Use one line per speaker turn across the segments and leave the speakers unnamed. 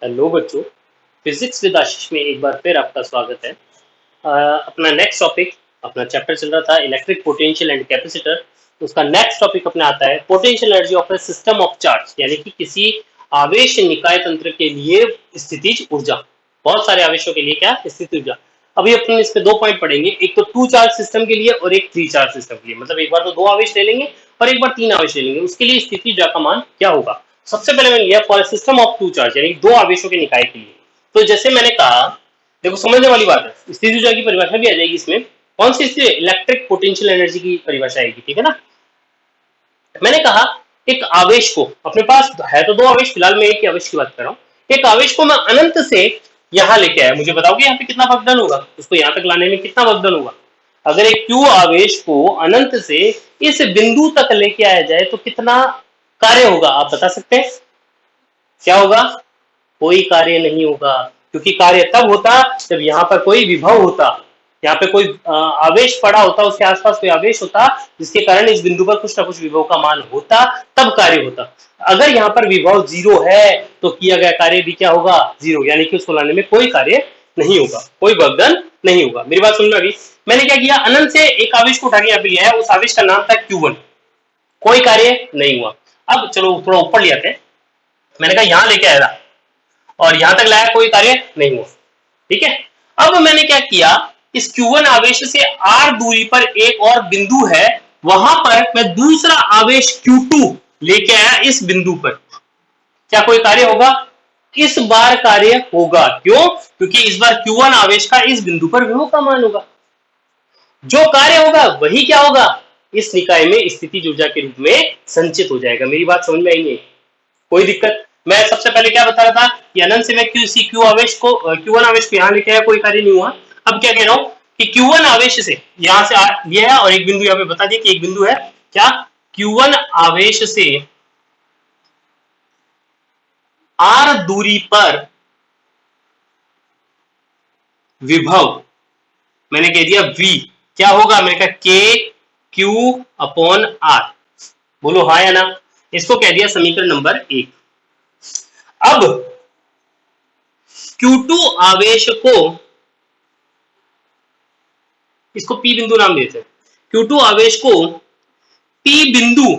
Hello बच्चों, physics with आशीष में एक बार फिर आपका स्वागत है। अपना नेक्स्ट टॉपिक, अपना चैप्टर चल रहा था इलेक्ट्रिक पोटेंशियल एंड कैपेसिटर। उसका नेक्स्ट टॉपिक अपने आता है potential energy of A system of charge, यानी कि किसी आवेश निकाय तंत्र के लिए स्थितिज ऊर्जा। बहुत सारे आवेशों के लिए क्या स्थिति ऊर्जा। अभी अपन इस पे दो पॉइंट पढ़ेंगे, एक तो टू चार्ज सिस्टम के लिए और एक थ्री चार्ज सिस्टम के लिए। मतलब एक बार तो दो आवेश ले लेंगे और एक बार तीन आवेश ले लेंगे, उसके लिए स्थिति ऊर्जा का मान क्या होगा। सबसे पहले मैंने लिया for system of two charge, यानी दो आवेशों के निकाय के लिए। तो जैसे मैंने कहा, देखो समझने वाली बात है, स्थिति ऊर्जा की परिभाषा भी आ जाएगी इसमें। कौन सी स्थिति? इलेक्ट्रिक पोटेंशियल एनर्जी की परिभाषा आएगी, ठीक है ना। मैंने कहा एक आवेश को, अपने पास है तो दो आवेश, फिलहाल मैं एक ही आवेश की बात कर रहा हूं। एक आवेश को मैं अनंत से यहां लेके आया, मुझे बताओगे यहाँ पे कितना वर्क डन होगा, उसको यहां तक लाने में कितना वर्क डन होगा। अगर एक क्यू आवेश को अनंत से इस बिंदु तक लेके आया जाए तो कितना कार्य होगा, आप बता सकते हैं? क्या होगा? कोई कार्य नहीं होगा, क्योंकि कार्य तब होता जब यहाँ पर कोई विभव होता, यहाँ पे कोई आवेश पड़ा होता, उसके आसपास कोई आवेश होता जिसके कारण इस बिंदु पर कुछ ना कुछ विभव का मान होता, तब कार्य होता। अगर यहाँ पर विभव जीरो है तो किया गया कार्य भी क्या होगा? जीरो, यानी कि उसको लाने में कोई कार्य नहीं होगा, कोई वर्कडन नहीं होगा। मेरी बात सुन लो। अभी मैंने क्या किया, अनंत से एक आवेश को उठा के यहाँ पे लिया है, उस आवेश का नाम था Q1, कोई कार्य नहीं हुआ। अब चलो थोड़ा ऊपर ले आते हैं। मैंने कहा यहां लेके आया और यहां तक लाया, कोई कार्य नहीं हुआ, ठीक है। अब मैंने क्या किया, इस Q1 आवेश से R दूरी पर एक और बिंदु है, वहां पर मैं दूसरा आवेश Q2 लेके आया इस बिंदु पर। क्या कोई कार्य होगा? इस बार कार्य होगा। क्यों? क्योंकि इस बार Q1 आवेश का इस बिंदु पर विभव का मान होगा। जो कार्य होगा वही क्या होगा, इस निकाय में स्थितिज ऊर्जा के रूप में संचित हो जाएगा। मेरी बात समझ में आई नहीं? कोई दिक्कत? मैं सबसे पहले क्या बता रहा था कि अनंत से मैं Q आवेश को, Q1 आवेश को यहां लेके आया, कोई कार्य नहीं हुआ। अब क्या कह रहा हूं कि Q1 आवेश से यहां से ये है और एक बिंदु यहां पे बता दिया कि एक बिंदु है, क्या? Q1 आवेश से R दूरी पर विभव मैंने कह दिया V, क्या होगा? मैंने कहा KQ/R। बोलो हाँ या ना। इसको कह दिया समीकरण नंबर 1। अब Q2 आवेश को, इसको P बिंदु नाम देते हैं। Q2 आवेश को P बिंदु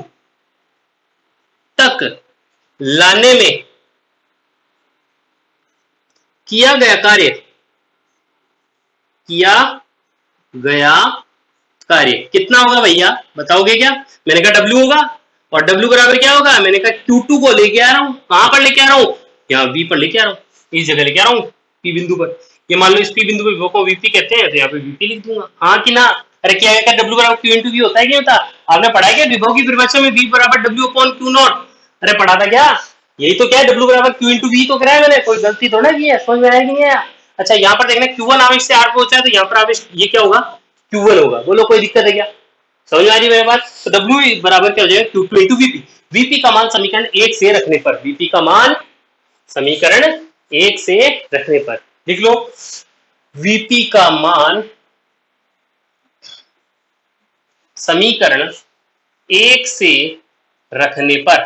तक लाने में किया गया कितना होगा भैया, बताओगे क्या? मैंने कहा W होगा, और W बराबर क्या होगा? मैंने कहा Q2 को लेके आ रहा हूं। कहां पर लेके आ रहा हूं? यहाँ V पर लेके आ रहा हूं, इस जगह लेके आ रहा हूं, P बिंदु पर। ये मान लो इस P बिंदु पर विभव को VP कहते हैं, तो यहाँ पे VP लिख दूंगा। हाँ कि ना? अरे क्या है, W बराबर Q into V होता है, क्या होता? आपने पढ़ा है क्या विभव की परिभाषा में? V बराबर W/Q0। अरे पढ़ा था क्या? यही तो क्या है, W बराबर Q into V तो कराया मैंने, कोई गलती थोड़ा की है, समझ में आया कि नहीं आया? अच्छा यहाँ पर देखना, Q1 आवेश से R पहुंचा है, तो यहाँ पर आवेश ये क्या होगा? Q1 होगा। बोलो कोई दिक्कत है क्या? समझ में आ रही मेरे बात? तो W बराबर क्या हो जाएगा? Q2 into VP। VP का मान समीकरण 1 से रखने पर, VP का मान समीकरण 1 से रखने पर लिख लो। VP का मान समीकरण 1 से रखने पर,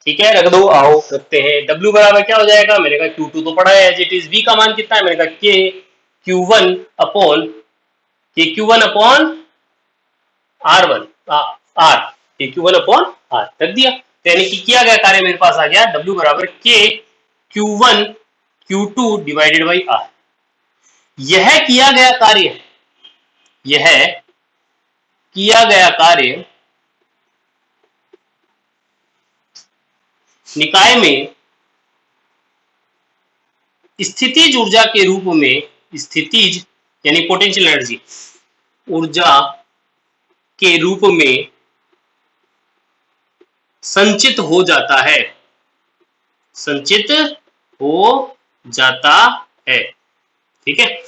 ठीक है, रख दो। आओ रखते हैं। W बराबर क्या हो जाएगा? मैंने कहा Q2 तो पढ़ा है एज इट इज। V का मान कितना है? मैंने कहा KQ1/R1 R, KQ1/R रख दिया। यानी कि किया गया कार्य मेरे पास आ गया W बराबर KQ1 Q2 divided by R। यह किया गया कार्य निकाय में स्थितिज ऊर्जा के रूप में, स्थितिज यानी पोटेंशियल एनर्जी, ऊर्जा के रूप में संचित हो जाता है, संचित हो जाता है, ठीक है,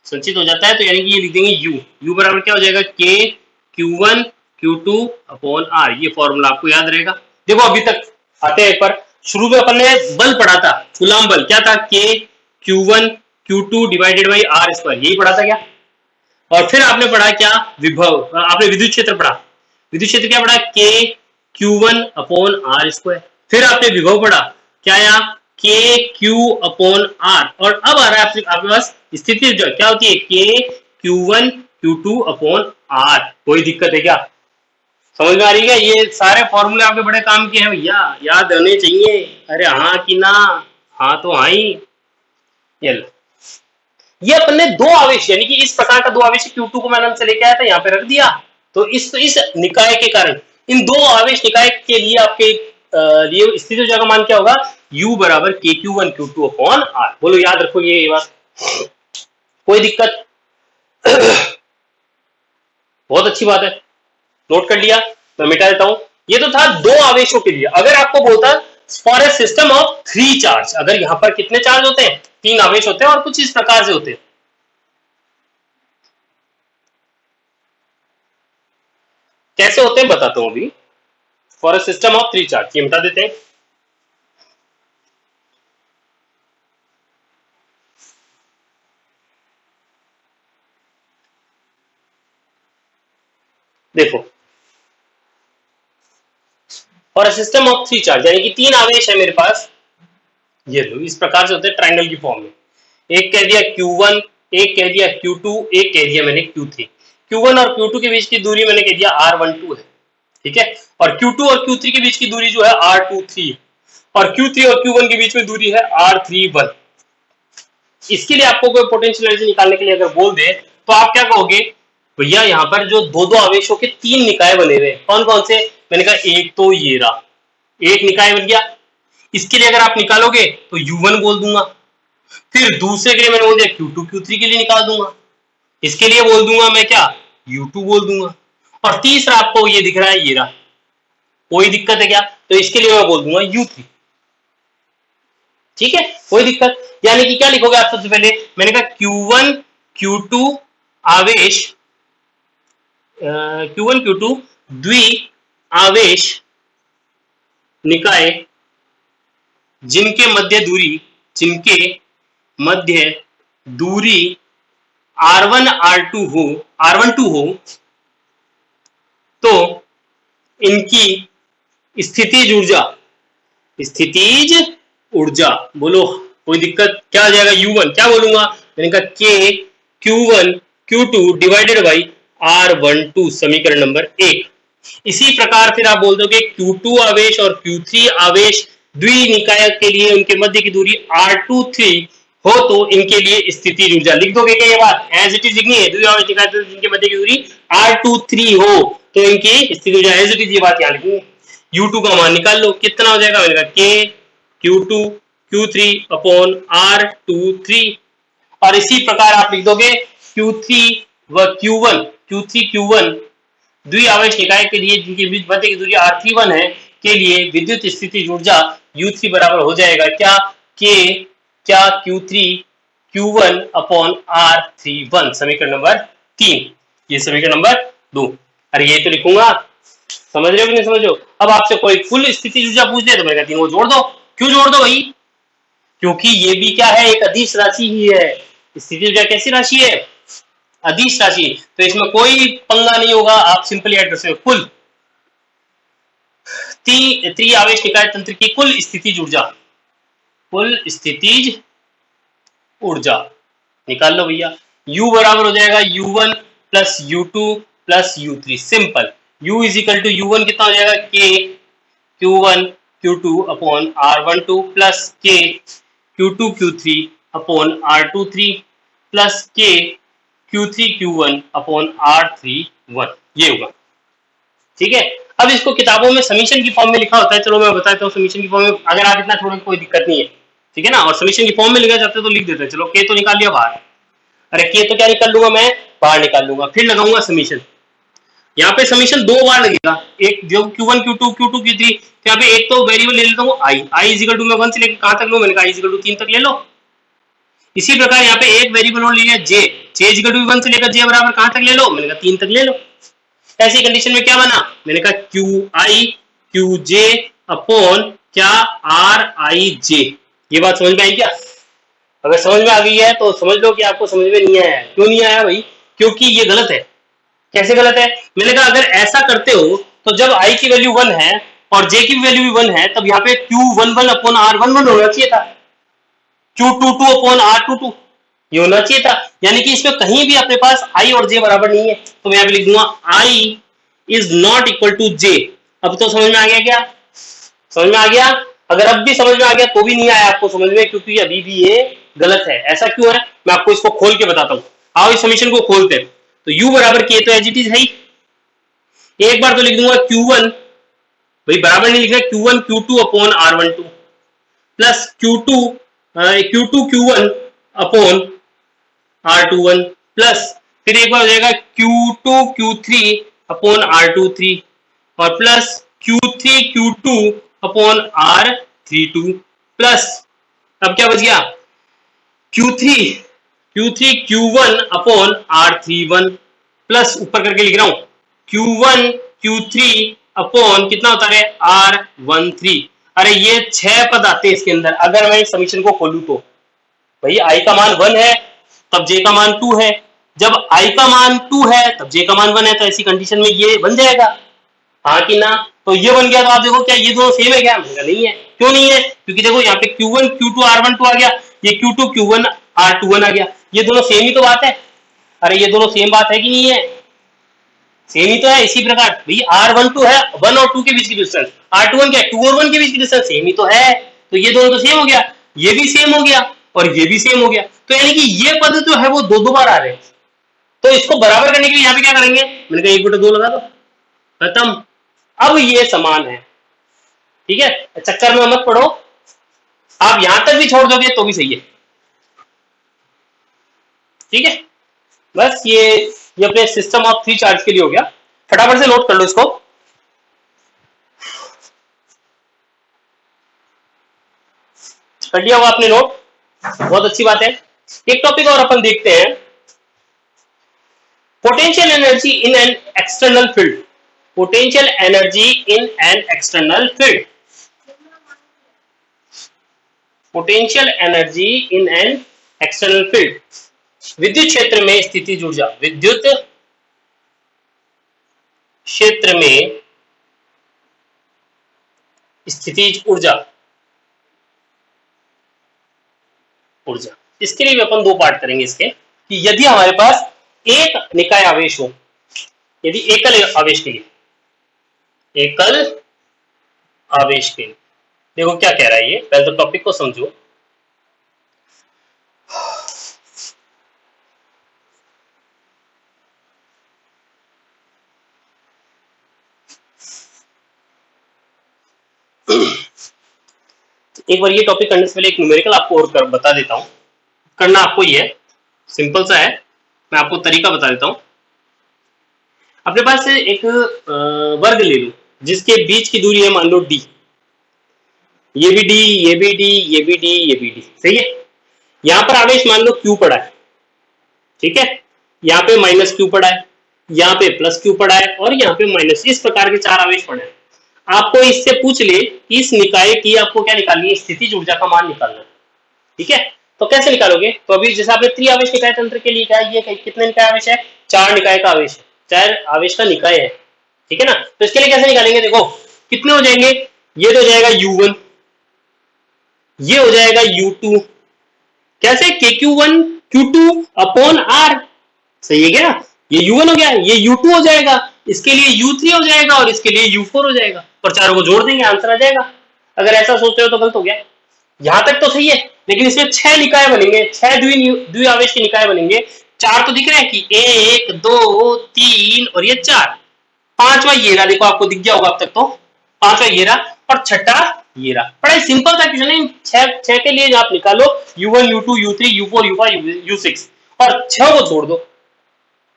संचित हो जाता है। तो यानी कि ये लिख देंगे U बराबर क्या हो जाएगा? KQ1 Q2/R। ये फॉर्मूला आपको याद रहेगा। देखो अभी तक आते हैं एक बार। शुरू में अपन ने बल पढ़ा था, कूलम बल क्या था? KQ1 Q2 divided by R square, यही पढ़ा था क्या? और फिर आपने पढ़ा क्या? विभव, आपने विद्युत क्षेत्र पढ़ा। विद्युत क्षेत्र क्या पढ़ा? KQ1/R square. फिर आपने विभव पढ़ा, क्या आया? के क्यू अपॉन आर, और अब आ रहा है आपके पास स्थिति जो क्या होती है K Q one Q two upon R. कोई दिक्कत है क्या? समझ में आ रही है? ये सारे फॉर्मूले आपके बड़े काम के हैं भैया, याद रहने चाहिए। अरे हाँ कि ना? हाँ तो हाँ ही। ये अपन ने दो आवेश यानी कि इस प्रकार का दो आवेश Q2 को मैंने से लेके आया था, यहाँ पे रख दिया। तो इस निकाय के कारण इन दो आवेश निकाय के लिए आपके लिए स्थिति ऊर्जा का मान क्या होगा? U बराबर KQ1 Q2 अपॉन R। बोलो याद रखो ये बात, कोई दिक्कत? बहुत अच्छी बात है, नोट कर लिया। मैं मिटा देता हूं। ये तो था दो आवेशों के लिए। अगर आपको बोलता for a system of 3 charge, अगर यहां पर कितने चार्ज होते हैं? 3 आवेश होते हैं और कुछ इस प्रकार से होते हैं। कैसे होते हैं बताता हूं अभी। For a system of 3 charge, ये मिटा देते हैं। देखो, for a system of 3 charge यानी कि 3 आवेश है मेरे पास, ये लो इस प्रकार से होते हैं ट्रायंगल की फॉर्म में। एक कह दिया Q1, एक कह दिया Q2, एक कह दिया मैंने Q3। Q1 और Q2 के बीच की दूरी मैंने कह दिया R12 है, ठीक है। और Q2 और Q3 के बीच की दूरी जो है R23, और Q3 और Q1 के बीच में दूरी है R31। इसके लिए आपको कोई पोटेंशियल एनर्जी निकालने के लिए अगर बोल दे तो आप क्या कहोगे? भैया यहाँ पर जो दो दो आवेशों के 3 निकाय बने हुए, कौन कौन से? मैंने कहा एक तो ये रहा, एक निकाय बन गया। इसके लिए अगर आप निकालोगे तो U1 बोल दूंगा। फिर दूसरे के लिए मैंने बोल दिया Q2 Q3 के लिए निकाल दूंगा। इसके लिए बोल दूंगा मैं क्या? U2 बोल दूंगा। और तीसरा आपको ये दिख रहा है, ये रहा। कोई दिक्कत है क्या? तो इसके लिए मैं बोल दूंगा U3, ठीक है, कोई दिक्कत? यानी कि क्या लिखोगे आप सबसे पहले? मैंने कहा Q1 Q2 आवेश, Q1 Q2 द्वि आवेश निकाय जिनके मध्य दूरी R1 R12 हो तो इनकी स्थितिज ऊर्जा, बोलो कोई दिक्कत? क्या आ जाएगा? U1 क्या बोलूंगा? मैंने कहा K Q1 Q2 divided by R12, समीकरण नंबर 1। इसी प्रकार फिर आप बोल दोगे Q2 आवेश और Q3 आवेश द्विनिकाय के लिए उनके मध्य की दूरी R23 हो तो इनके लिए स्थितिज ऊर्जा। लिख दोगे क्या ये बात? एज इट इज लिखनी है। द्वि आवेश निकाय जिनके मध्य की दूरी R23 हो तो इनकी स्थितिज ऊर्जा, एज इट इज ये बात यहाँ लिखनी है। U2 का मान निकाल लो, कितना हो जाएगा? मैंने कहा K Q2 Q3 upon R23। और इसी प्रकार आप लिख दोगे Q3 व Q1 द्वि आवेश निकाय के लिए जिनके बीच मध्य की दूरी R31 है के लिए विद्युत स्थितिज ऊर्जा U3 बराबर हो जाएगा क्या? Q3 Q1 अपॉन R31, समीकरण नंबर 3। ये समीकरण नंबर 2। अरे ये तो लिखूंगा, समझ रहे हो कि नहीं समझ रहे हो? अब आपसे कोई कुल स्थितिज ऊर्जा पूछ दे तो मैं कहती हूँ जोड़ दो। क्यों जोड़ दो भाई? क्योंकि ये भी क्या है? एक अदिश राशि ही है। स्थितिज ऊर्जा कैसी राशि है? अदिश राशि। तो इसमें कोई पंगा नहीं होगा, आप सिंपली ऐड कर सकते हो। कुल त्रिआवेश निकाय तंत्र की कुल स्थितिज ऊर्जा निकाल लो भैया। U बराबर हो जाएगा U1 plus U2 plus U3। Simple. U is equal to U1 कितना हो जाएगा? K Q1 Q2 upon R12 plus K Q2 Q3 upon R23 plus K Q3 Q1 upon R31, ये होगा, ठीक है। अब इसको किताबों में समीशन की फॉर्म में लिखा होता है, चलो मैं बताता हूँ समीशन की फॉर्म में। अगर आप इतना छोड़ोगे कोई दिक्कत नहीं है, ठीक है ना। और समीशन की फॉर्म में लिखा जाता है तो लिख देते हैं। चलो K तो निकाल लिया बाहर। अरे K तो क्या निकाल लूंगा मैं? बाहर निकाल लूंगा। फिर लगाऊंगा समीशन। यहाँ पे समीशन 2 बार लगेगा, एक जो Q1 Q2 Q3। यहाँ पे एक तो वेरिएबल ले लेता हूँ I इज इक्वल टू मैं 1 से लेकर कहां तक लूं? मैंने कहा I इज इक्वल टू 3 तक ले लो। इसी प्रकार यहाँ पे एक वेरिएबल और ले लिया J इज इक्वल टू 1 से लेकर J बराबर कहां तक ले लो? मैंने कहा 3 तक ले लो। ऐसी कंडीशन में क्या बना? मैंने कहा QI QJ अपॉन क्या? RIJ। ये बात समझ में आई क्या? अगर समझ में आ गई है तो समझ लो कि आपको समझ में नहीं आया है। क्यों नहीं आया भाई? क्योंकि ये गलत है। कैसे गलत है? मैंने कहा अगर ऐसा करते हो तो जब I की वैल्यू 1 है और जे की वैल्यू भी 1 है, तब यहाँ पे Q11 अपॉन R11 होना चाहिए था, Q22 अपॉन R22 ये होना चाहिए था। यानी कि इसमें कहीं भी अपने पास I और J बराबर नहीं है, तो मैं यहाँ पे लिख दूंगा I is not equal to J। अब तो समझ में आ गया क्या? समझ में आ गया? अगर अब भी समझ में आ गया तो भी नहीं आया आपको समझ में, क्योंकि अभी भी ये गलत है। ऐसा क्यों है, मैं आपको इसको खोल के बताता हूँ। आओ इस समीकरण को खोलते हैं। तो U बराबर K तो एज इट इज है ही, एक बार तो लिख दूंगा Q1, भाई बराबर नहीं लिखना, Q1 Q2 upon R12 plus Q2 Q1 upon R21 plus फिर एक बार हो जाएगा Q2 Q3 अपॉन R23 और plus Q3 Q2 upon R32 plus अब क्या बच गया Q3 Q1 upon R31 plus ऊपर करके लिख रहा हूं Q1 Q3 अपॉन कितना होता है R13। अरे ये 6 पद आते हैं इसके अंदर। अगर मैं इस समीकरण को खोलूं तो भाई I का मान 1 है तब J का मान 2 है, जब I का मान 2 है तब J का मान 1 है, तो ऐसी कंडीशन में ये बन जाएगा, हाँ कि ना? तो ये बन गया। तो आप देखो क्या ये दोनों सेम है क्या? नहीं है। क्यों नहीं है? क्योंकि देखो यहाँ पे Q1 Q2 R12 आ गया, ये Q2 Q1 R21 आ गया, ये दोनों सेम ही तो बात है। अरे ये दोनों सेम बात है कि नहीं है? सेम ही तो है। इसी प्रकार भाई R12 है 1 और 2 के बीच की डिस्टेंस, R21 क्या है 2 और 1 के बीच की डिस्टेंस, सेम ही तो है। तो ये दोनों तो सेम हो गया, ये भी सेम हो गया और ये भी सेम हो गया। तो यानी कि ये पद जो है वो दो बार आ रहे हैं। तो इसको बराबर करने के लिए यहाँ पे क्या करेंगे, मैंने कहा 1/2 लगा दो, खत्म। अब ये समान है, ठीक है, चक्कर में मत पड़ो। आप यहां तक भी छोड़ दोगे तो भी सही है, ठीक है। बस ये अपने सिस्टम ऑफ 3 चार्ज के लिए हो गया। फटाफट से नोट कर लो इसको। कर लिया होगा आपने नोट, बहुत अच्छी बात है। एक टॉपिक और अपन देखते हैं, potential energy in an external field. Potential energy in an external field, potential energy in an external field. विद्युत क्षेत्र में स्थितिज ऊर्जा, विद्युत क्षेत्र में स्थितिज ऊर्जा, इसके लिए भी अपन 2 पार्ट करेंगे इसके, कि यदि हमारे पास एक निकाय आवेश हो, यदि एकल आवेश के लिए, एकल आवेश के लिए, देखो क्या कह रहा है ये, पहले तो टॉपिक को समझो। एक बार ये टॉपिक करने से पहले एक न्यूमेरिकल आपको और बता देता हूं। करना आपको ये है, सिंपल सा है, मैं आपको तरीका बता देता हूं। अपने पास एक वर्ग ले लो जिसके बीच की दूरी है मान लो d, ये भी d, ये भी d, ये भी d, ये भी d, सही है। यहां पर आवेश मान लो q पड़ा है, ठीक है, यहाँ पे माइनस q पड़ा है, यहाँ पे प्लस q पड़ा है और यहाँ पे माइनस, इस प्रकार के 4 आवेश पड़े हैं। आपको इससे पूछ ले कि इस निकाय की आपको क्या निकालनी है, स्थितिज ऊर्जा का मान निकालना है, ठीक है। तो कैसे निकालोगे? तो अभी जैसे आपने त्रिआवेश निकाय तंत्र के लिए कहा, ये कितने निकाय आवेश है, 4 निकाय का आवेश है, 4 आवेश का निकाय है, ठीक है ना। तो इसके लिए कैसे निकालेंगे, देखो कितने हो जाएंगे, ये तो हो जाएगा U1, ये हो जाएगा U2, कैसे KQ1 Q2 अपॉन R, सही है क्या? ये U1 हो गया, ये U2 हो जाएगा, इसके लिए U3 हो जाएगा और इसके लिए U4 हो जाएगा, और चारों को जोड़ देंगे आंसर आ जाएगा। अगर ऐसा सोचते हो तो गलत हो गया, यहां तक तो सही है, लेकिन इसमें 6 निकाय बनेंगे, 6 द्विआवेश के निकाय बनेंगे। 4 तो दिख रहे हैं कि 1 2 3 और ये 4, 5वां ये रहा, देखो आपको दिख गया होगा अब तक तो, 5वां ये रहा और 6ठा ये रहा। बड़ा सिंपल था क्वेश्चन, 6 के लिए आप निकालो U1 U2 U3 U4 U5 U6 और 6 को छोड़ दो।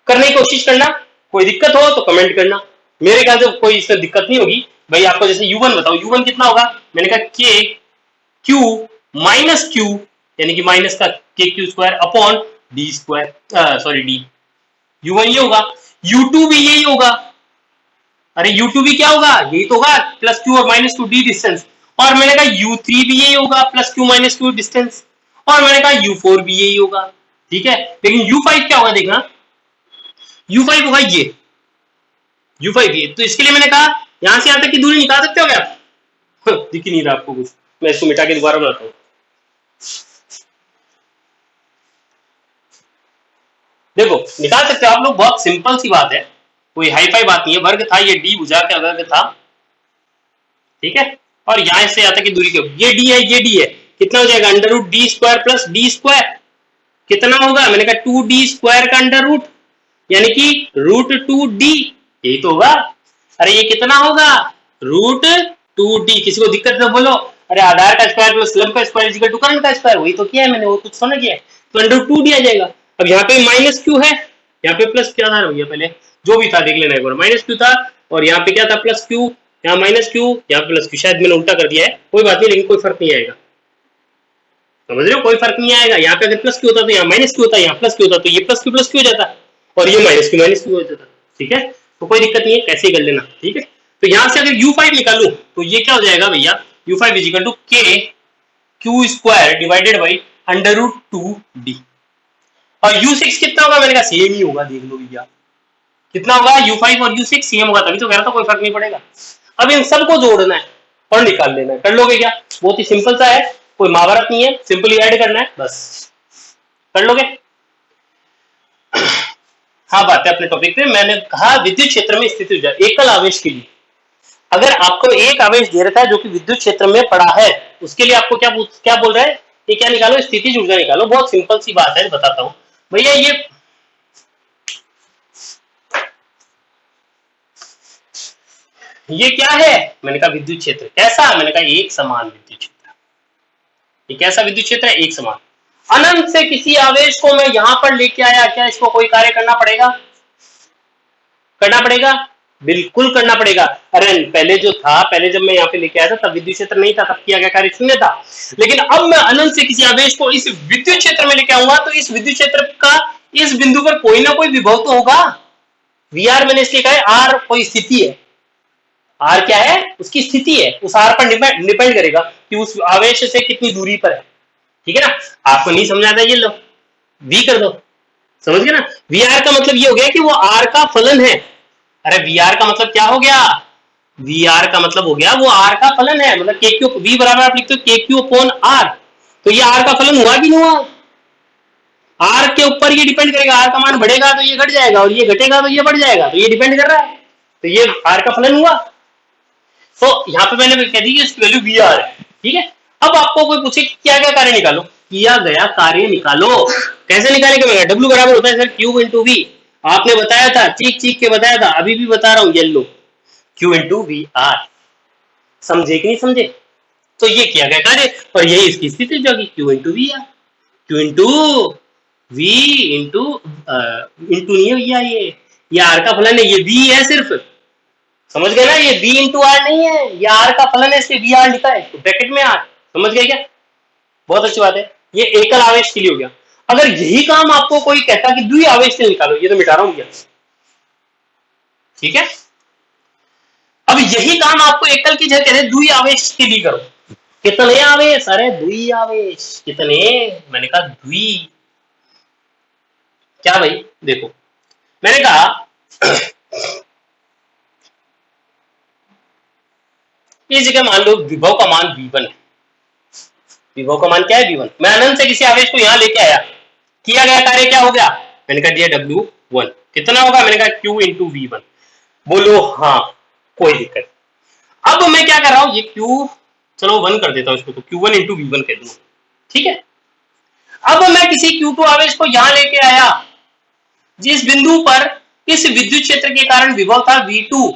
करने की कोशिश करना, कोई दिक्कत हो तो कमेंट करना, मेरे ख्याल से कोई इसमें दिक्कत नहीं होगी। भाई आपको जैसे U1 बताओ, U1 कितना होगा, मैंने कहा K Q माइनस Q यानी कि माइनस का KQ² upon D square, sorry D, U1 ये होगा, U2 भी यही होगा। अरे U2 भी क्या होगा, यही तो होगा, प्लस Q और माइनस Q D डिस्टेंस, और मैंने कहा U3 भी यही होगा, plus Q minus Q distance, और मैंने कहा U4 भी यही होगा, ठीक है। लेकिन U5 क्या होगा, देखना U5 होगा ये, U5 ये, तो इसके लिए मैंने कहा यहां से यहां तक की दूरी निकाल सकते हो क्या आप? दिख ही नहीं रहा आपको कुछ, मैं इसको मिटा के दोबारा बनाता हूं। देखो निकाल सकते हो आप लोग, बहुत सिंपल सी बात है, कोई हाई फाई बात नहीं है। वर्ग था, ये डी बुझा के वर्ग था, ठीक है। और यहां से यहां तक की दूरी के ये डी है, ये डी है, कितना हो जाएगा under root D square plus D square, कितना होगा मैंने कहा 2d स्क्वायर का अंडर रूट, यानी कि रूट 2d, यही तो होगा। अरे ये कितना होगा रूट 2d, किसी को दिक्कत तो बोलो। अरे आधार का स्क्वायर प्लस लब का स्क्वायर इक्वल टू करंट का स्क्वायर, वही तो किया है मैंने, वो कुछ समझ गया, तो अंडर रूट 2d आ जाएगा। अब यहाँ पे माइनस क्यू है, यहाँ पे प्लस क्या था भैया, पहले जो भी था देख लेना एक बार, माइनस क्यू था और यहाँ पे क्या था प्लस क्यू, यहाँ माइनस क्यू यहाँ प्लस क्यू, शायद मैंने उल्टा कर दिया है, कोई बात नहीं, लेकिन कोई फर्क नहीं आएगा, समझ रहे हो, कोई फर्क नहीं आएगा। यहाँ पे अगर प्लस क्यू होता तो यहाँ माइनस क्यू होता, यहाँ प्लस क्यू होता तो ये प्लस क्यू हो जाता, और ये माइनस क्यू हो जाता, ठीक है। तो कोई दिक्कत नहीं है, कैसे ही कर लेना, ठीक है। तो यहाँ से अगर u5 निकालू तो ये क्या हो जाएगा भैया, u5 is equal to k Q square divided by under root 2d, और u6 कितना होगा, मैंने कहा सेम ही होगा, देख लो भैया कितना होगा, u5 और u6 सेम होगा, तभी तो कह रहा था कोई फर्क नहीं पड़ेगा। अब इन सबको जोड़ना है और निकाल लेना है, कर लोगे क्या, बहुत ही सिंपल सा है, कोई महाभारत नहीं है, सिंपली ऐड करना है बस, कर लोगे। हाँ बात है अपने टॉपिक पे, मैंने कहा विद्युत क्षेत्र में स्थित ऊर्जा एकल आवेश के लिए, अगर आपको एक आवेश दे रखा है जो कि विद्युत क्षेत्र में पड़ा है, उसके लिए आपको क्या बोल रहा है, ये क्या निकालो, स्थितिज ऊर्जा निकालो। बहुत सिंपल सी बात है, बताता हूं भैया। ये क्या है, मैंने कहा विद्युत क्षेत्र, कैसा, मैंने कहा एक समान विद्युत क्षेत्र। ये कैसा विद्युत क्षेत्र है, एक समान। अनंत से किसी आवेश को मैं यहां पर लेके आया, क्या इसको कोई कार्य करना पड़ेगा, करना पड़ेगा, बिल्कुल करना पड़ेगा। अरे पहले जो था, पहले जब मैं यहाँ पे लेके आया था तब विद्युत क्षेत्र नहीं था, तब किया गया कार्य शून्य था, लेकिन अब मैं अनंत से किसी आवेश को इस विद्युत क्षेत्र में लेके आऊंगा, तो इस विद्युत क्षेत्र का इस बिंदु पर कोई ना कोई विभव तो होगा। वीआर मैंने इसलिए कहा है, आर कोई स्थिति है, आर क्या है, उसकी स्थिति है, उस आर पर डिपेंड करेगा कि उस आवेश से कितनी दूरी पर है, ठीक है ना। आपको नहीं समझ आता, ये लो वी कर दो, समझ गए ना। वी आर का मतलब ये हो गया कि वो आर का फलन है। अरे वी आर का मतलब क्या हो गया, वी आर का मतलब हो गया वो आर का फलन है, मतलब के क्यू, वी बराबर आप लिखते हो के क्यू अपॉन आर, तो ये आर का फलन हुआ कि नहीं हुआ, आर के ऊपर ये डिपेंड करेगा, आर का मान बढ़ेगा तो ये घट जाएगा, और ये घटेगा तो ये बढ़ जाएगा, तो ये डिपेंड कर रहा है, तो ये आर का फलन हुआ। तो यहाँ पे मैंने कह दी कि इसकी वैल्यू वी आर है, ठीक है। अब आपको कोई पूछे क्या क्या कार्य निकालो, किया गया कार्य निकालो, कैसे निकालेंगे, डब्ल्यू बराबर होता है सर क्यू इंटू वी, आपने बताया था, चीख चीख के बताया था, अभी भी बता रहा हूं, येलो क्यू इंटू वी आर, समझे कि नहीं समझे। तो ये किया गया कार्य, और यही इसकी स्थिति जाएगी, Q into V R, Q into V into नहीं है भैया, ये आर का फलन है, ये वी है सिर्फ, समझ गए ना, ये v इंटू आर नहीं है, ये आर का फलन है, इसलिए वी आर लिखा है, तो ब्रैकेट में आर, समझ गए क्या, बहुत अच्छी बात है। ये एकल आवेश के लिए हो गया। अगर यही काम आपको कोई कहता कि द्वि आवेश से निकालो, ये तो मिटा रहा हूं भैया, ठीक है। अब यही काम आपको एकल की जगह कहते हैं द्वि आवेश के लिए करो, कितने आवेश, अरे द्वि आवेश, कितने, मैंने कहा द्वि, क्या भाई देखो, मैंने कहा इस जगह मान लो विभव का मान v1 है, विभव का मान क्या है v1, मैं अनंत से किसी आवेश को यहां लेके आया, किया गया कार्य क्या हो गया, मैंने कहा दिया w1, कितना होगा, मैंने कहा q इंटू v1, बोलो हाँ कोई दिक्कत। अब मैं क्या कर रहा हूं, ये q चलो 1 कर देता हूं इसको, तो q1 इंटू v1 कह दूंगा, ठीक है। अब मैं किसी q2 आवेश को यहां लेके आया, जिस बिंदु पर इस विद्युत क्षेत्र के कारण विभव था v2,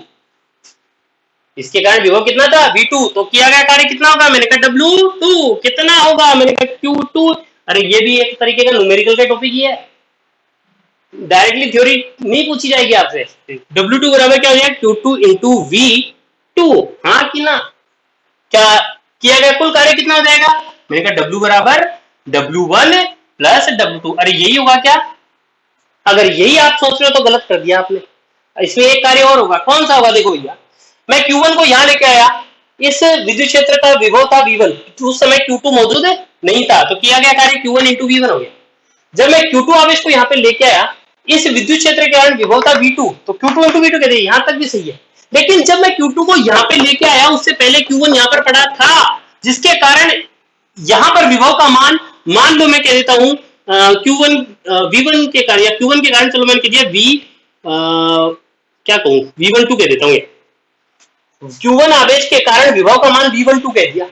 इसके कारण विभव कितना था v2, तो किया गया कार्य कितना होगा, मैंने कहा w2, कितना होगा, मैंने कहा q2, अरे ये भी एक तरीके का न्यूमेरिकल का टॉपिक ही है, डायरेक्टली थ्योरी नहीं पूछी जाएगी आपसे। w2 बराबर क्या हो जाएगा, q2 इंटू v2, हाँ कि ना, क्या किया गया कुल कार्य कितना हो जाएगा, मैंने कहा w बराबर w1 प्लस w2, अरे यही होगा क्या, अगर यही आप सोच रहे हो तो गलत कर दिया आपने, इसमें एक कार्य और होगा, कौन सा होगा, देखो भैया, मैं Q1 को यहां लेके आया, इस विद्युत क्षेत्र का विभव था V1, उस समय Q2 मौजूद है नहीं था, तो किया गया कार्य Q1 इंटू V1 हो गया। जब मैं Q2 आवेश को यहाँ पे लेके आया, इस विद्युत क्षेत्र के कारण विभव था V2, तो Q2 इंटू V2 कहते हैं, यहां तक भी सही है, लेकिन जब मैं Q2 को यहाँ पे लेके आया उससे पहले Q1 यहाँ पर पड़ा था, जिसके कारण यहाँ पर विभव का मान लो मैं कह देता हूं Q1 V1 के कारण, या Q1 के कारण चलो मैंने कह दिया क्या कहूं, V12 कह देता हूं। Q1 आवेश के कारण विभव का मान V12 कह दिया।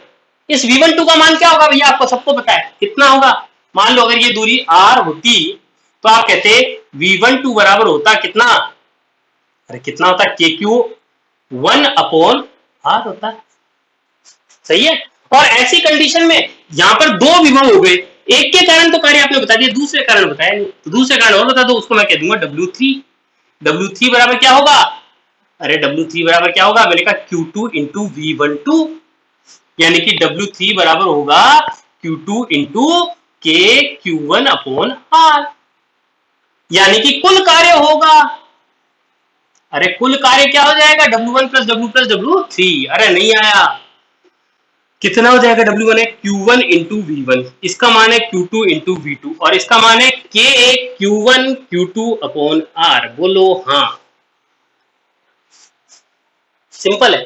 इस V12 का मान क्या होगा भैया, आपको सबको पता है कितना होगा। मान लो अगर ये दूरी R होती तो आप कहते V12 बराबर होता कितना, अरे कितना होता, KQ1/R होता है। सही है। और ऐसी कंडीशन में यहां पर दो विभव हो गए, एक के कारण तो कार्य आपने बता दिया, दूसरे कारण बताया नहीं, तो दूसरे कारण और बता दो, उसको मैं कह दूंगा W3। W3 बराबर क्या होगा, अरे W3 बराबर क्या होगा, मैंने कहा Q2 इंटू V12, यानी कि W3 बराबर होगा Q2 इंटू KQ1/R, यानी कि कुल कार्य होगा, अरे कुल कार्य क्या हो जाएगा, W1 plus W plus W3, अरे नहीं आया, कितना हो जाएगा, W1 है Q1 इंटू V1, इसका मान है Q2 इंटू V2, और इसका मान है KQ1 Q2/R। बोलो हाँ, सिंपल है,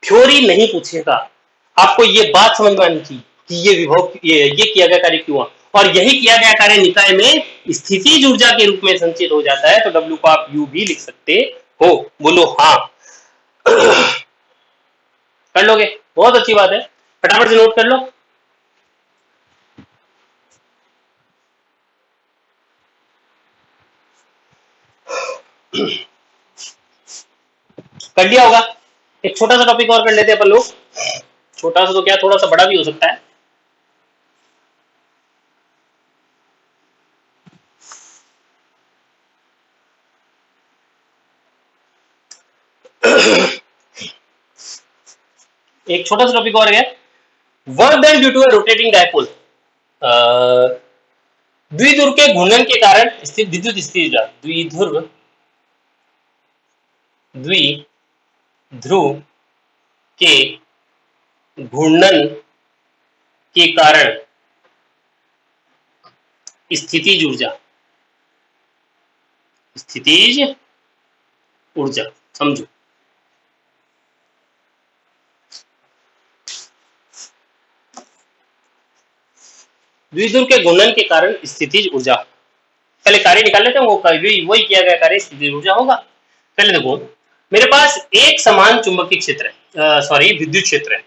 थ्योरी नहीं पूछेगा, आपको ये बात समझ में आनी चाहिए कि ये विभव ये किया गया कार्य क्यों, और यही किया गया कार्य निकाय में स्थितिज ऊर्जा के रूप में संचित हो जाता है, तो W को आप U भी लिख सकते हो। बोलो हाँ, कर लोगे, बहुत अच्छी बात है, फटाफट से नोट कर लो। कर लिया होगा। एक छोटा सा टॉपिक और कर लेते हैं अपन लोग, छोटा सा तो क्या, थोड़ा सा बड़ा भी हो सकता है। एक छोटा सा टॉपिक और है, work done due to a rotating dipole, द्विध्रुव के घूर्णन के कारण स्थित विद्युत स्थिति, द्विध्रुव के घूर्णन के कारण स्थितिज ऊर्जा, समझो, द्विध्रुव के घूर्णन के कारण स्थितिज ऊर्जा, पहले कार्य निकाल लेते हैं, वो वही किया गया कार्य स्थितिज ऊर्जा होगा। पहले देखो, मेरे पास एक समान चुंबकीय क्षेत्र है, सॉरी विद्युत क्षेत्र है,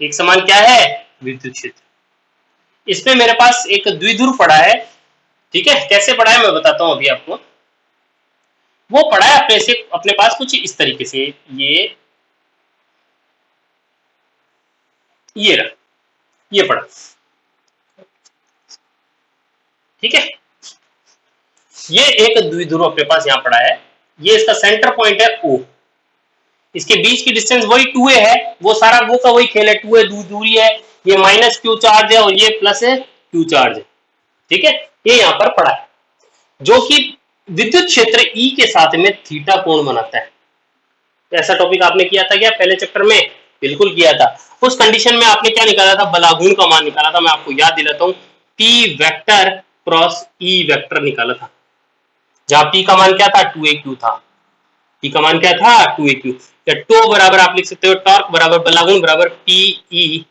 एक समान क्या है, विद्युत क्षेत्र, इसमें मेरे पास एक द्विध्रुव पड़ा है, ठीक है, कैसे पड़ा है मैं बताता हूं अभी आपको। वो पड़ा है अपने पास कुछ इस तरीके से, ये रहा, ये पड़ा, ठीक है, ये एक द्विध्रुव अपने पास यहां पड़ा है, ये इसका सेंटर पॉइंट है O, इसके बीच की डिस्टेंस वही 2a है, वो सारा वो का वही खेल है, 2a दूरी है, ये माइनस Q चार्ज है और ये प्लस है Q चार्ज है, ठीक है, ये यहां पर पड़ा है, जो कि विद्युत क्षेत्र E के साथ में थीटा कोण बनाता है। ऐसा टॉपिक आपने किया था क्या पहले चैप्टर में, बिल्कुल किया था। उस कंडीशन में आपने क्या निकाला था, बलागुण का मान निकाला था, मैं आपको याद दिलाता हूं, P vector cross E vector निकाला था, जहां P का मान क्या था, 2aq था, P का मान क्या था, 2aq, या टो बराबर आप लिख सकते हो, टॉर्क बराबर बलागुण बराबर PE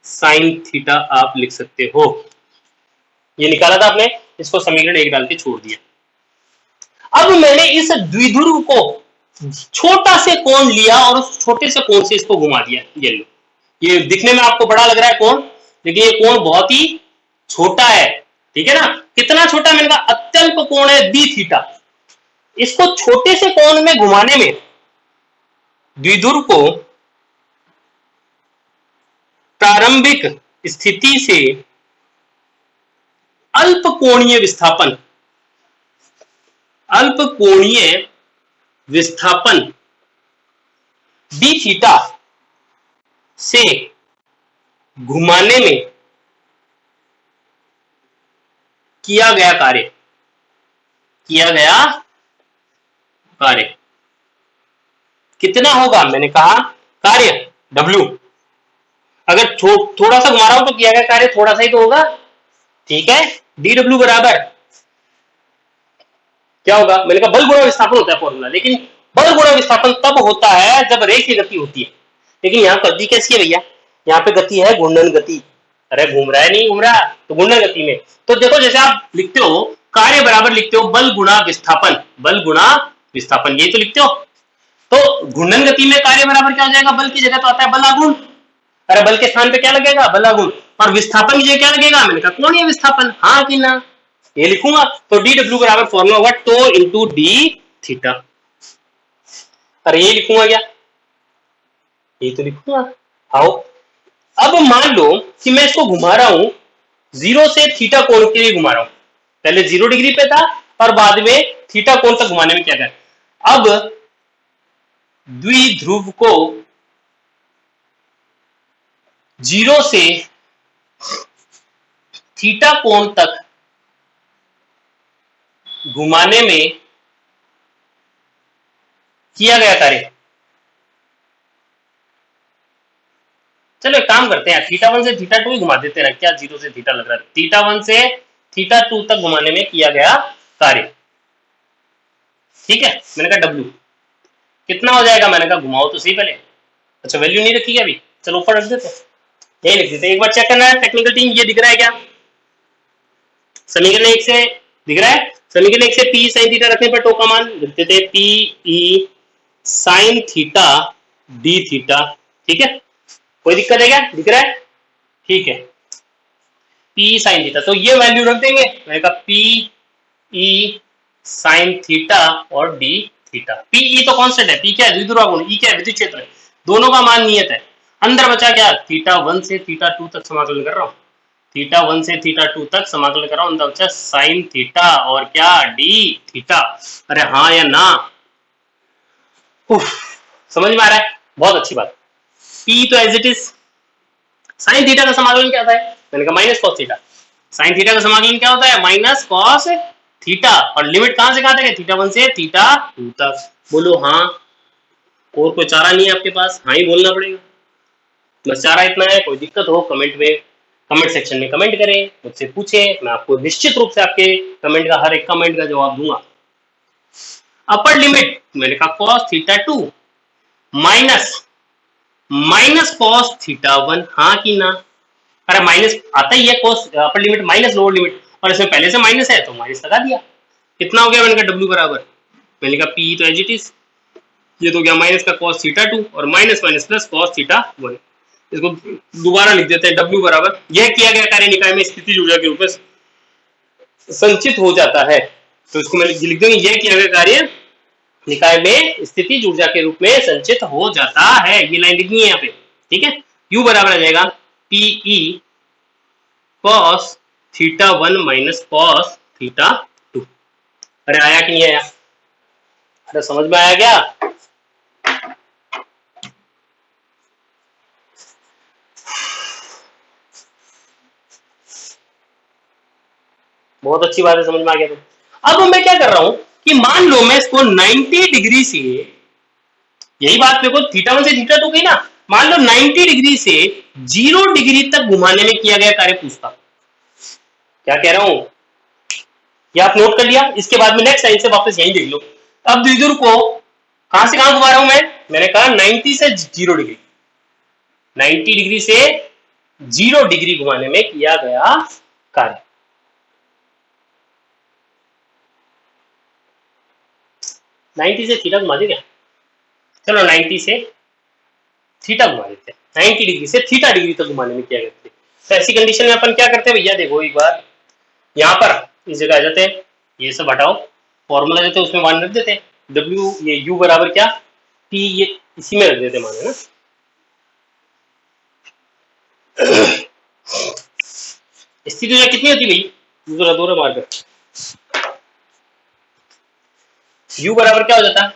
साइन थीटा आप लिख सकते हो, ये निकाला था आपने, इसको समीकरण 1 डाल के छोड़ दिया। अब मैंने इस द्विध्रुव को छोटा से कोण लिया और उस छोटे से कोण से इसको घुमा दिया, ये लो, ये दिखने में आपको बड़ा लग रहा है कोण, लेकिन ये कोण बहुत ही छोटा है, ठीक है ना, कितना छोटा, मैंने कहा अत्यल्प कोण है d थीटा, इसको छोटे से कोण में घुमाने में द्विध्रुव को प्रारंभिक स्थिति से अल्प कोणीय विस्थापन d थीटा से घुमाने में किया गया कार्य कितना होगा, मैंने कहा कार्य W, अगर थोड़ा सा घुमा रहा हूं तो किया गया कार्य थोड़ा सा ही तो होगा, ठीक है, dW बराबर क्या होगा, मैंने कहा बल गुणा विस्थापन होता है फॉर्मूला, लेकिन बल गुणा विस्थापन तब होता है जब रेखीय गति होती है, लेकिन यहाँ गति कैसी है भैया, यहाँ पे गति है घूर्णन गति। अरे घूम रहा है नहीं घूम रहा, तो घूर्णन गति में तो देखो जैसे आप लिखते हो कार्य बराबर लिखते हो बल गुणा विस्थापन, बल गुणा विस्थापन यही तो लिखते हो। तो घूर्णन गति में कार्य बराबर क्या हो जाएगा, बल की जगह तो आता है बलागुण, अरे बल के स्थान पे क्या लगेगा बलागुण, और विस्थापन की जगह क्या लगेगा, मैंने कहा कोणीय विस्थापन, हाँ कि ना, ये लिखूंगा। तो डी डब्ल्यू बराबर फॉर्मूला होगा टो इंटू डी थीटा, अरे ये लिखूंगा क्या, ये तो लिखूंगा। आओ अब मान लो कि मैं इसको घुमा रहा हूं, जीरो से थीटा कोण के लिए घुमा रहा हूं, पहले 0 डिग्री पे था और बाद में थीटा कोण तक घुमाने में क्या कर, अब द्विध्रुव को 0 से थीटा कोण तक घुमाने में किया गया कार्य, चलो एक काम करते हैं, थीटा 1 से थीटा 2 ही घुमा देते हैं, क्या 0 से थीटा लग रहा है, थीटा 1 से थीटा 2 तक घुमाने में किया गया कार्य, ठीक है। मैंने कहा डब्ल्यू कितना हो जाएगा, मैंने कहा घुमाओ तो सही पहले, अच्छा वैल्यू नहीं रखी क्या अभी, चलो ऊपर रख देते, यही लिख देते, एक बार चेक करना है टेक्निकल टीम, ये दिख रहा है क्या, समीकरण 1 से दिख रहा है, समीकरण 1 से पी साइन थीटा रखने पर टो का मान लिख देते हैं P E sine theta D theta, ठीक है, कोई दिक्कत है क्या, दिख रहा है, ठीक है, पी साइन थीटा, तो ये वैल्यू रख देंगे, मैंने कहा पी ई साइन थीटा और डी थीटा, पी ई तो कांस्टेंट है, पी क्या है द्विध्रुवागुण, ई क्या है विद्युत क्षेत्र, दोनों का मान नियत है, अंदर बचा क्या, थीटा 1 से थीटा 2 तक समाकलन कर रहा हूं, थीटा 1 से थीटा 2 तक समाकलन कर रहा हूं, अंदर बचा साइन थीटा और क्या डी थीटा, अरे हाँ या ना, समझ में आ रहा है, बहुत अच्छी बात, पी तो as it is, sine theta का समाकलन क्या होता है, मैंने कहा minus cos theta, sine theta का समाकलन क्या होता है माइनस कॉस थीटा, और लिमिट कहां से कहां तक है, थीटा 1 से थीटा 2 तक, बोलो हाँ, और कोई चारा नहीं है आपके पास, हाँ ही बोलना पड़ेगा, बस चारा इतना है, कोई दिक्कत हो कमेंट में, कमेंट सेक्शन में कमेंट करें, मुझसे पूछे, मैं आपको निश्चित रूप से आपके कमेंट का हर एक कमेंट का जवाब दूंगा। अपर लिमिट मैंने कहा cos theta 2 minus cos theta 1, हाँ कि ना, अरे माइनस आता ही है, cos upper limit minus lower limit, और इसमें पहले से माइनस है तो माइनस लगा दिया, कितना हो गया, मैंने कहा डब्ल्यू बराबर, मैंने कहा पी तो एज इट इज, ये तो गया माइनस का कॉस थीटा 2 और minus minus plus cos theta 1, इसको दोबारा लिख देते हैं डब्ल्यू बराबर, यह किया गया कार्य निकाय में स्थितिज ऊर्जा के रूप में संचित हो जाता है, तो इसको मैं लिख दूंगी, यह किया गया कार्य निकाय में स्थितिज ऊर्जा के रूप में संचित हो जाता है, ये लाइन लिखनी है यहाँ पे, ठीक है, U बराबर आ जाएगा PE cos theta 1 minus cos theta 2, अरे आया कि नहीं आया, अरे समझ में आया क्या, बहुत अच्छी बात है, समझ में आ गया। तो अब मैं क्या कर रहा हूं कि मान लो मैं इसको 90 डिग्री से, यही बात मेरे को थीटा 1 से थीटा 2 की ना, मान लो 90 डिग्री से 0 डिग्री तक घुमाने में किया गया कार्य पूछता, क्या कह रहा हूं, ये आप नोट कर लिया, इसके बाद में नेक्स्ट लाइन से वापस यही देख लो, अब द्विध्रुव को कहां से कहां घुमा रहा हूं मैंने कहा 90 से 0 डिग्री, 90 डिग्री से 0 डिग्री घुमाने में किया गया कार्य, नाइन्टी से थीटा घुमा देगा, चलो 90 से थीटा घुमा देते हैं, 90 डिग्री से थीटा डिग्री तक घुमाने में क्या करते हैं, तो ऐसी कंडीशन में अपन क्या करते हैं भैया, देखो एक बार यहाँ पर इस जगह आ जाते हैं, ये सब हटाओ, फॉर्मूला देते हैं उसमें मान रख देते हैं, डब्ल्यू ये यू बराबर क्या पी, ये इसी में रख देते हैं माने ना, स्थिति ऊर्जा कितनी होती भाई, दूसरा दोहरा मार्कर, U बराबर क्या हो जाता है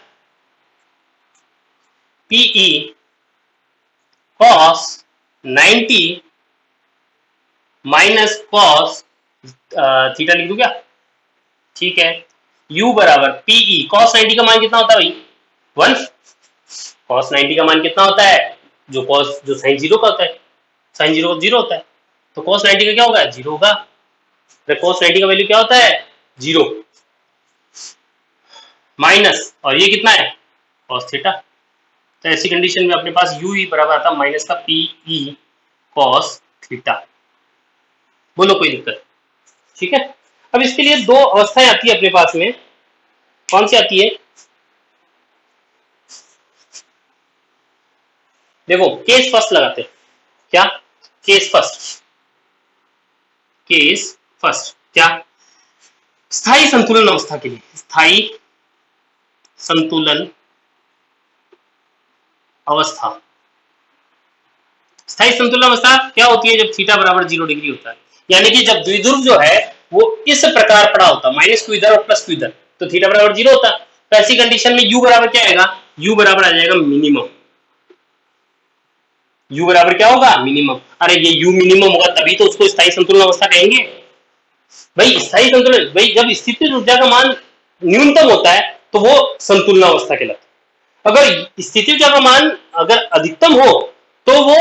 पीई कॉस 90 माइनस कॉस थीटा लिख दूं क्या, ठीक है, U बराबर पीई कॉस 90 का मान कितना होता है भाई 1, कॉस 90 का मान कितना होता है, जो साइन 0 का होता है, साइन 0 का 0 होता है, तो कॉस 90 का क्या होगा 0 होगा, कॉस 90 का वैल्यू क्या होता है 0 माइनस, और ये कितना है कॉस थीटा। तो ऐसी कंडीशन में अपने पास यू ई बराबर आता माइनस का पी ई कॉस थीटा। बोलो कोई दिक्कत? ठीक है। अब इसके लिए दो अवस्थाएं आती है अपने पास में, कौन सी आती है? देखो केस फर्स्ट लगाते हैं। क्या? Case first. केस फर्स्ट क्या? स्थायी संतुलन अवस्था के लिए, स्थायी संतुलन अवस्था। स्थायी संतुलन अवस्था क्या होती है? जब थीटा बराबर 0 डिग्री होता है, यानी कि जब द्विध्रुव जो है वो इस प्रकार पड़ा होता है, माइनस क्यू इधर और प्लस क्यू इधर, तो थीटा बराबर 0 होता है। तो ऐसी कंडीशन में यू बराबर क्या आएगा? यू बराबर आ जाएगा मिनिमम। यू बराबर क्या होगा? मिनिमम। अरे ये यू मिनिमम होगा तभी तो उसको स्थायी संतुलन अवस्था कहेंगे भाई। स्थायी संतुलन भाई, जब स्थितिज ऊर्जा का मान न्यूनतम होता है तो वो संतुलन अवस्था कहलाता है। अगर स्थितिज ऊर्जा का मान अगर अधिकतम हो तो वो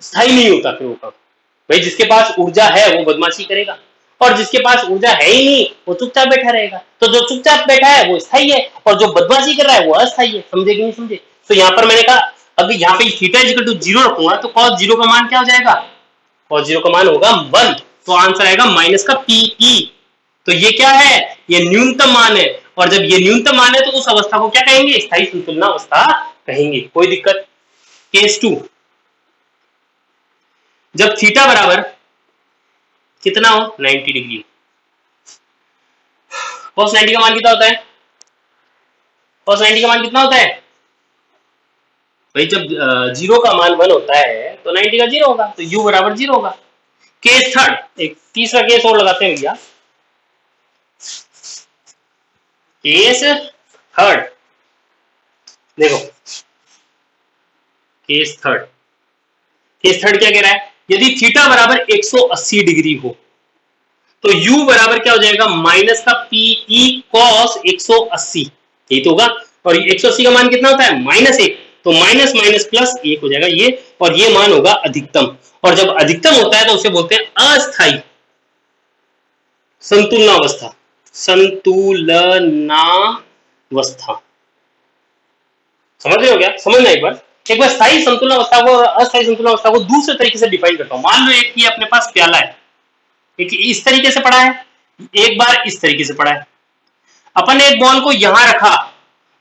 स्थायी नहीं होता। फिर वो काम भाई, जिसके पास ऊर्जा है वो बदमाशी करेगा, और जिसके पास ऊर्जा है ही नहीं वो चुपचाप बैठा रहेगा। तो जो चुपचाप बैठा है वो स्थायी है, और जो बदमाशी कर रहा है वो अस्थायी है। समझे कि नहीं समझे? तो यहाँ पर मैंने कहा अगर यहाँ पे थीटा इक्वल टू 0 रखूंगा तो cos 0 का मान क्या हो जाएगा? cos 0 का मान होगा 1। तो आंसर आएगा माइनस का पीई। तो ये क्या है? ये न्यूनतम मान है, और जब ये न्यूनतम मान है तो उस अवस्था को क्या कहेंगे? स्थायी संतुलन अवस्था कहेंगे। कोई दिक्कत? केस 2, जब थीटा बराबर कितना हो? 90 डिग्री। cos 90 का मान कितना होता है? cos 90 का मान कितना होता है भाई? जब 0 का मान 1 होता है तो 90 का 0 होगा, तो u बराबर 0 होगा। केस थर्ड, एक तीसरा केस और लगाते हैं भैया। केस थर्ड देखो, केस थर्ड क्या कह रहा है? यदि थीटा बराबर 180 डिग्री हो तो u बराबर क्या हो जाएगा? माइनस का पीई कॉस 180। यही तो होगा। और 180 का मान कितना होता है? -1। तो माइनस माइनस प्लस 1 हो जाएगा ये, और ये मान होगा अधिकतम। और जब अधिकतम होता है तो उसे बोलते हैं अस्थायी संतुलनावस्था। संतुलनावस्था समझ रहे हो क्या? समझना एक बार स्थायी संतुलनावस्था को और अस्थायी संतुलनावस्था को दूसरे तरीके से डिफाइन करता हूं। मान लो एक ये अपने पास प्याला है, एक इस तरीके से पड़ा है, एक बार इस तरीके से पड़ा है। अपन ने एक बॉल को यहां रखा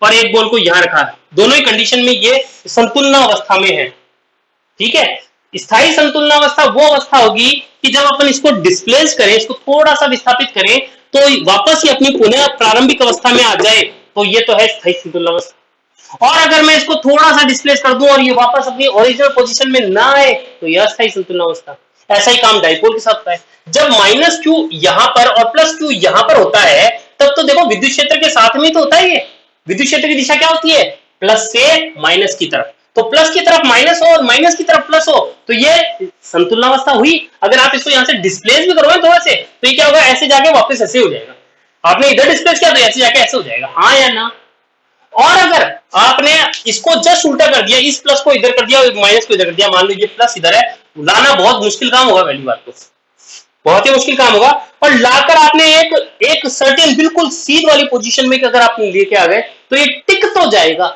और एक बॉल को यहां रखा, दोनों ही कंडीशन में ये संतुलनावस्था में है। ठीक है। स्थायी संतुलनावस्था वो अवस्था होगी कि जब अपन इसको डिस्प्लेस करें, इसको थोड़ा सा विस्थापित करें तो वापस ही अपनी पुनः प्रारंभिक अवस्था में आ जाए, तो ये तो है स्थायी संतुलनावस्था। और अगर मैं इसको थोड़ा सा डिस्प्लेस कर दूं और ये वापस अपनी ओरिजिनल पोजीशन में ना आए तो यह अस्थायी संतुलनावस्था। ऐसा ही काम डाइपोल के साथ होता है। जब माइनस क्यू यहां पर और प्लस क्यू यहां पर होता है तब तो देखो विद्युत क्षेत्र के साथ में तो होता है। ये विद्युत क्षेत्र की दिशा क्या होती है? प्लस से माइनस की तरफ। तो प्लस की तरफ माइनस हो और माइनस की तरफ प्लस हो तो ये संतुलनावस्था हुई। अगर आप इसको यहां से डिस्प्लेस भी करोगे थोड़ा से तो ये क्या होगा? ऐसे जाके वापस ऐसे हो जाएगा। आपने इधर डिस्प्लेस किया तो ऐसे जाके ऐसे हो जाएगा। हाँ या ना? और अगर आपने इसको जस्ट उल्टा कर दिया, इस प्लस को इधर कर दिया और माइनस को इधर कर दिया, मान लो ये प्लस इधर है, लाना बहुत मुश्किल काम होगा। पहली बात तो बहुत ही मुश्किल काम होगा। और लाकर आपने एक सर्टेन बिल्कुल सीध वाली पोजीशन में अगर आप लेके आ गए तो ये टिक तो जाएगा,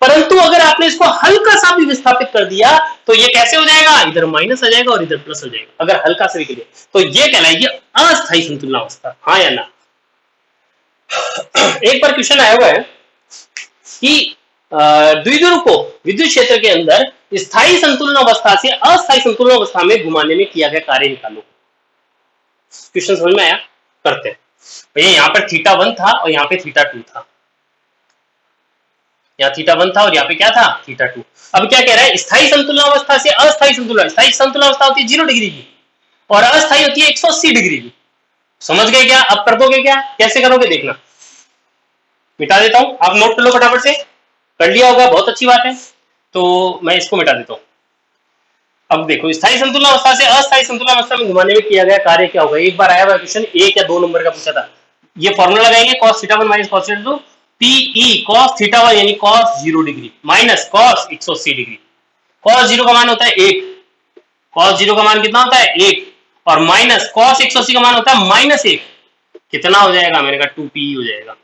परंतु अगर आपने इसको हल्का सा भी विस्थापित कर दिया तो ये कैसे हो जाएगा? इधर माइनस आ जाएगा और इधर प्लस हो जाएगा। अगर हल्का से भी करिए तो ये कहलाएगी अस्थायी संतुलनावस्था। हाँ या ना? एक बार क्वेश्चन आया हुआ है कि द्विध्रुव को विद्युत क्षेत्र के अंदर स्थायी संतुलन अवस्था से अस्थायी संतुलन अवस्था में घुमाने में किया गया कार्य निकालो। क्वेश्चन समझ में आया? करते हैं भैया। यहाँ पर θ1 था और यहाँ पे θ2 था। यहाँ θ1 था और यहाँ पे क्या था? θ2। अब क्या कह रहा है? स्थायी संतुलन अवस्था से अस्थायी संतुलन। स्थायी संतुलन अवस्था होती है 0 डिग्री की और अस्थायी होती है 180 डिग्री की। समझ गए क्या? अब कर दोगे क्या? कैसे करोगे देखना। मिटा देता हूं, आप नोट कर लो फटाफट से। कर लिया होगा, बहुत अच्छी बात है। तो मैं इसको मिटा देता हूं। अब देखो, स्थायी संतुलन अवस्था से अस्थायी संतुलन अवस्था में घुमाने में किया गया कार्य क्या होगा? एक बार आया हुआ क्वेश्चन 1 या 2 नंबर का पूछा था। ये फॉर्मूला लगाएंगे cos θ1 minus cos θ2 PE cos θ1 यानी cos 0 degree minus cos 180 degree. cos 0 का मान होता है 1, cos 0 का मान कितना होता है? 1, और माइनस cos 180 का मान होता है -1। कितना हो जाएगा? मैंने कहा 2PE हो जाएगा।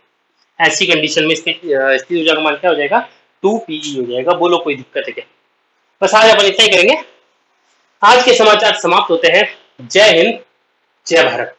ऐसी कंडीशन में स्थिर ऊर्जा का मान क्या हो जाएगा, 2 PE हो जाएगा। बोलो कोई दिक्कत है क्या? बस आज अपन इतना ही करेंगे। आज के समाचार समाप्त होते हैं। जय हिंद, जय भारत।